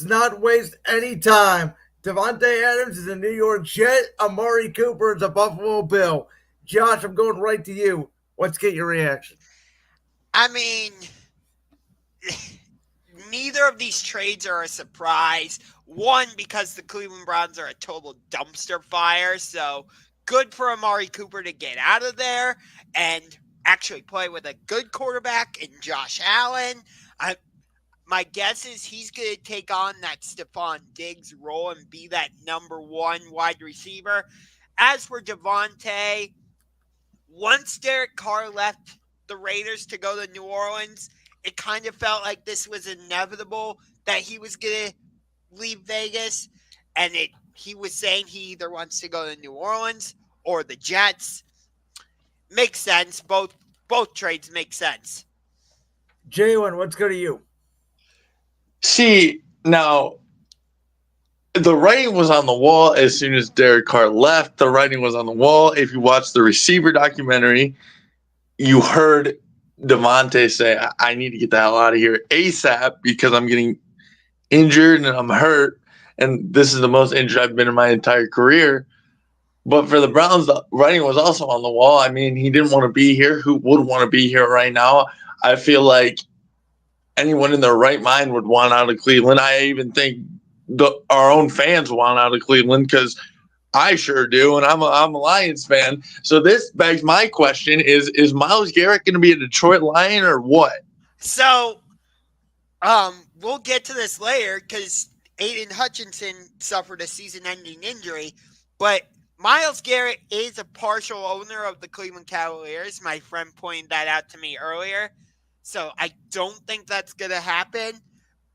not waste any time. Davante Adams is a New York Jet. Amari Cooper is a Buffalo Bill. Josh, I'm going right to you. Let's get your reaction. I mean, neither of these trades are a surprise. One, because the Cleveland Browns are a total dumpster fire, so good for Amari Cooper to get out of there and actually play with a good quarterback in Josh Allen. I, my guess is he's going to take on that Stephon Diggs role and be that number one wide receiver. As for Devontae, once Derek Carr left the Raiders to go to New Orleans, it kind of felt like this was inevitable that he was going to leave Vegas. And he was saying he either wants to go to New Orleans or the Jets. Makes sense. Both trades make sense. Jalen, let's go to you. See, now the writing was on the wall as soon as Derek Carr left. The writing was on the wall. If you watch the receiver documentary, you heard Davante say, I need to get the hell out of here ASAP because I'm getting injured and I'm hurt. And this is the most injured I've been in my entire career. But for the Browns, the writing was also on the wall. I mean, he didn't want to be here. Who would want to be here right now? I feel like anyone in their right mind would want out of Cleveland. I even think our own fans want out of Cleveland because I sure do, and I'm a Lions fan. So this begs my question: Is Myles Garrett going to be a Detroit Lion or what? So, we'll get to this later because Aiden Hutchinson suffered a season-ending injury, but Myles Garrett is a partial owner of the Cleveland Cavaliers. My friend pointed that out to me earlier. So I don't think that's going to happen.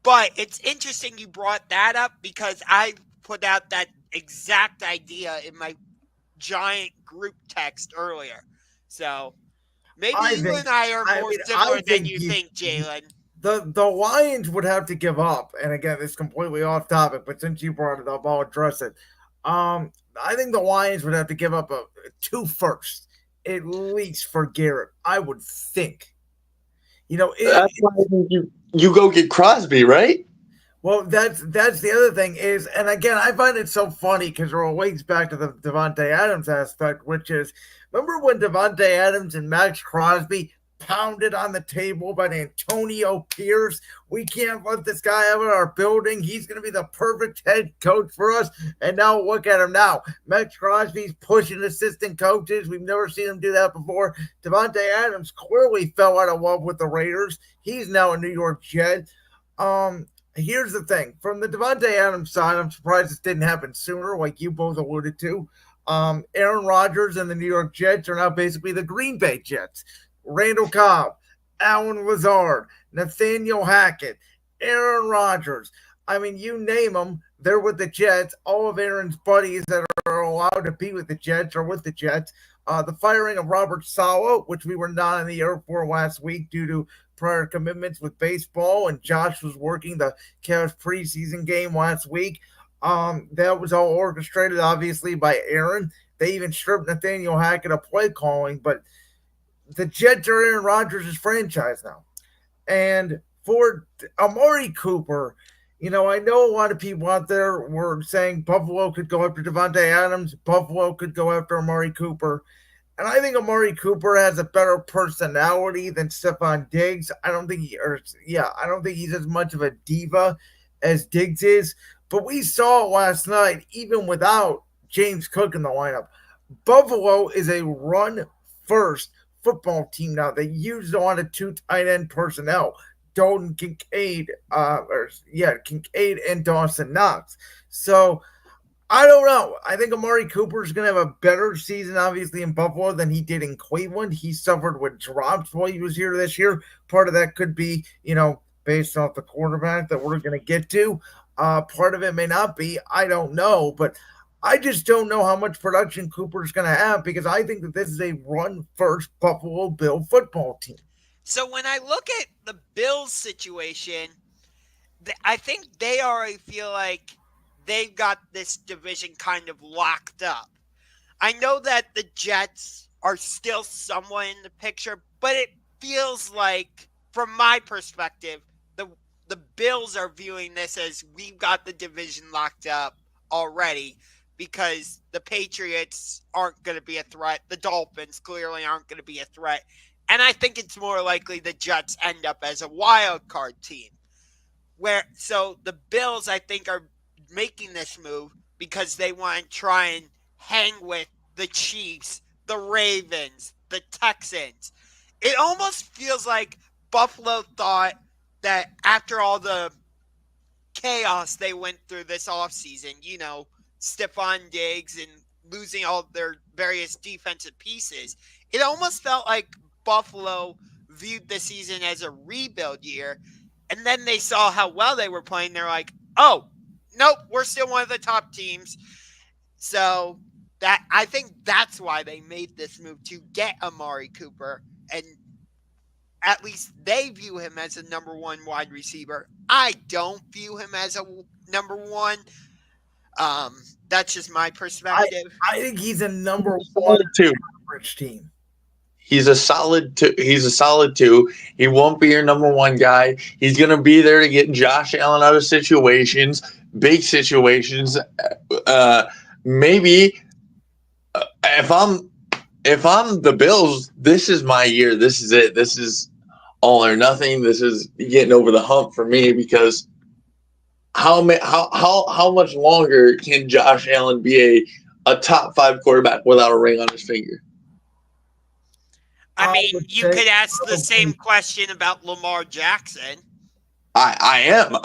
But it's interesting you brought that up because I put out that exact idea in my giant group text earlier. So maybe I you think, and I are I more mean, I similar than think you think, Jalen. the Lions would have to give up. And again, it's completely off topic, but since you brought it up, I'll address it. I think the Lions would have to give up two firsts at least for Garrett. I would think. You know, That's why I think you go get Crosby, right? well, that's the other thing is, and again, I find it so funny because it relates back to the Davante Adams aspect, which is, remember when Davante Adams and Max Crosby pounded on the table about Antonio Pierce? We can't let this guy out of our building. He's going to be the perfect head coach for us. And now look at him now. Max Crosby's pushing assistant coaches. We've never seen him do that before. Davante Adams clearly fell out of love with the Raiders. He's now a New York Jet. Here's the thing from the Davante Adams side, I'm surprised this didn't happen sooner, like you both alluded to. Aaron Rodgers and the New York Jets are now basically the Green Bay Jets. Randall Cobb, Alan Lazard, Nathaniel Hackett, Aaron Rodgers. I mean, you name them, they're with the Jets. All of Aaron's buddies that are allowed to be with the Jets are with the Jets. The firing of Robert Sala, which we were not in the air for last week due to prior commitments with baseball, and Josh was working the Cavs preseason game last week. That was all orchestrated, obviously, by Aaron. They even stripped Nathaniel Hackett of play calling, but the Jets are Aaron Rodgers' franchise now. And for Amari Cooper, you know, I know a lot of people out there were saying Buffalo could go after Davante Adams, Buffalo could go after Amari Cooper. And I think Amari Cooper has a better personality than Stephon Diggs. I don't think he's as much of a diva as Diggs is. But we saw last night, even without James Cook in the lineup, Buffalo is a run first football team now. They use a lot of two tight end personnel. Dalton Kincaid, Kincaid and Dawson Knox. So I don't know. I think Amari Cooper is going to have a better season, obviously, in Buffalo than he did in Cleveland. He suffered with drops while he was here this year. Part of that could be, based off the quarterback that we're going to get to. Part of it may not be. I don't know. But I just don't know how much production Cooper is going to have because I think that this is a run first Buffalo Bill football team. So when I look at the Bills situation, I think I feel like they've got this division kind of locked up. I know that the Jets are still somewhat in the picture, but it feels like, from my perspective, the Bills are viewing this as we've got the division locked up already because the Patriots aren't going to be a threat. The Dolphins clearly aren't going to be a threat. And I think it's more likely the Jets end up as a wild card team. So the Bills, I think, are making this move because they want to try and hang with the Chiefs, the Ravens, the Texans. It almost feels like Buffalo thought that after all the chaos they went through this offseason, Stephon Diggs and losing all their various defensive pieces, it almost felt like Buffalo viewed the season as a rebuild year. And then they saw how well they were playing. They're like, oh, nope, we're still one of the top teams. So I think that's why they made this move, to get Amari Cooper. And at least they view him as a number one wide receiver. I don't view him as a number one. That's just my perspective. I think he's a number one average team. He's a solid two. He won't be your number one guy. He's going to be there to get Josh Allen out of situations, big situations. Maybe if I'm the Bills, this is my year. This is it. This is all or nothing. This is getting over the hump for me, because how much longer can Josh Allen be a top 5 quarterback without a ring on his finger? I mean, you could ask the same question about Lamar Jackson. I am.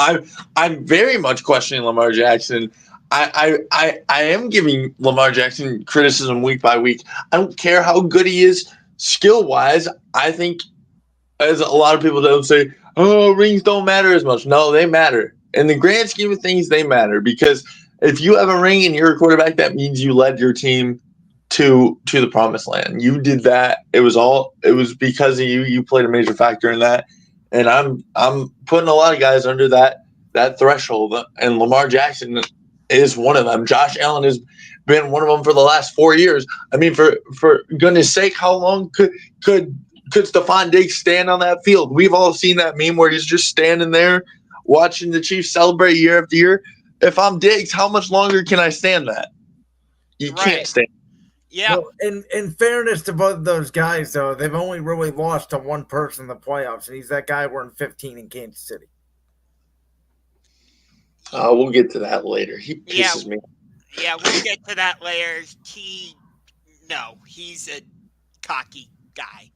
I'm very much questioning Lamar Jackson. I am giving Lamar Jackson criticism week by week. I don't care how good he is skill-wise. I think, as a lot of people don't say, oh, rings don't matter as much. No, they matter. In the grand scheme of things, they matter, because if you have a ring and you're a quarterback, that means you led your team to the promised land. You did that. It was because of you. You played a major factor in that. And I'm putting a lot of guys under that threshold, and Lamar Jackson is one of them. Josh Allen has been one of them for the last 4 years. I mean, for goodness sake, how long could Stephon Diggs stand on that field? We've all seen that meme where he's just standing there watching the Chiefs celebrate year after year. If I'm Diggs, how much longer can I stand that? You can't stand. Yeah. Well, in fairness to both of those guys, though, they've only really lost to one person in the playoffs, and he's that guy wearing 15 in Kansas City. We'll get to that later. He pisses me. Yeah, we'll get to that later. He's a cocky guy.